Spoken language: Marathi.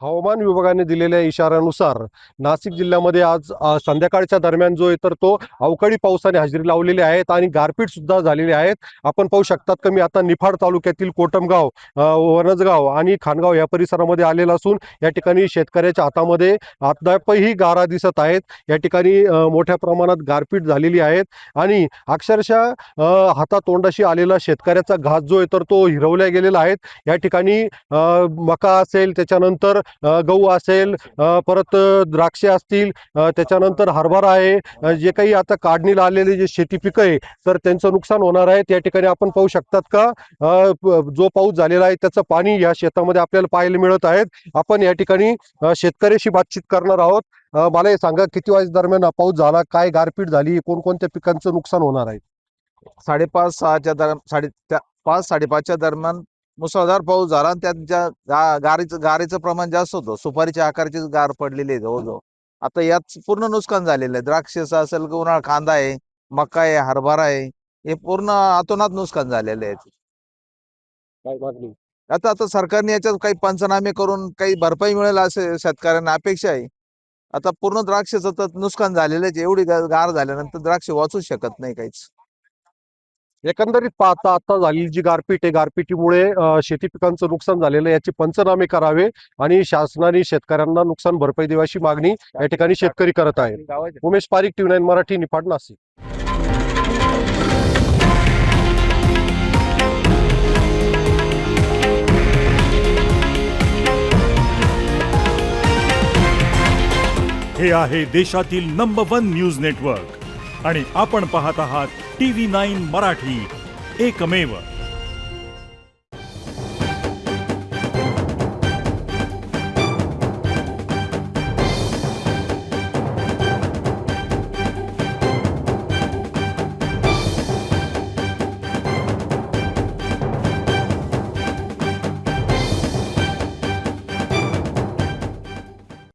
हवामान विभागाने दिलेल्या इशाऱ्यानुसार नाशिक जिल्ह्यामध्ये आज संध्याकाळच्या दरम्यान जो आहे तर तो अवकाळी पावसाने हजेरी लावलेली आहेत आणि गारपीट सुद्धा झालेली आहेत. आपण पाहू शकतात की मी आता निफाड तालुक्यातील कोटमगाव, वनजगाव आणि खानगाव या परिसरामध्ये आलेला असून या ठिकाणी शेतकऱ्याच्या हातामध्ये अद्यापही गारा दिसत आहेत. या ठिकाणी मोठ्या प्रमाणात गारपीट झालेली आहेत आणि अक्षरशः हातातोंडाशी आलेला शेतकऱ्याचा घास जो आहे तर तो हिरवल्या गेलेला आहे. या ठिकाणी मका असेल, त्याच्यानंतर गहू असेल, परत द्राक्षे असतील, त्याच्यानंतर हरभरा आहे, जे काही आता काढणीला आलेले जे शेती पिकं आहे तर त्यांचं नुकसान होणार आहे. त्या ठिकाणी आपण पाहू शकतात का जो पाऊस झालेला आहे त्याचं पाणी या शेतामध्ये आपल्याला पाहायला मिळत आहे. आपण या ठिकाणी शेतकऱ्याशी बातचीत करणार आहोत. मला हे सांगा, किती वाजे दरम्यान हा पाऊस झाला, काय गारपीट झाली, कोणकोणत्या पिकांचं नुकसान होणार आहे? 5:30-6च्या दरम्यान 5-5:30च्या दरम्यान मुसळधार पाऊस झाला आणि त्यात गारीचं प्रमाण जास्त होतं. सुपारीच्या आकाराची गार पडलेली आहे जवळजवळ. आता यात पूर्ण नुकसान झालेलं आहे. द्राक्षाचं असेल, उन्हाळ कांदा आहे, मका आहे, हरभरा आहे, हे पूर्ण अतोनात नुकसान झालेलं आहे. काय मागणी? आता आता सरकारने याच्यात काही पंचनामे करून काही भरपाई मिळेल असे शेतकऱ्यांना अपेक्षा आहे. आता पूर्ण द्राक्षाचं तर नुकसान झालेलं आहे. एवढी गार झाल्यानंतर द्राक्ष वाचूच शकत नाही काहीच. एकंदरीत पाहता आता झालेली जी गारपीट आहे, गारपिटीमुळे शेती पिकांचं नुकसान झालेलं आहे, याचे पंचनामे करावे आणि शासनाने शेतकऱ्यांना नुकसान भरपाई देण्याची अशी मागणी या ठिकाणी शेतकरी करत आहेत. उमेश पारिक, TV9 मराठी, निफाड, नाशिक. हे आहे देशातील नंबर 1 न्यूज नेटवर्क आणि आपण पाहत आहात TV9 मराठी, एकमेव.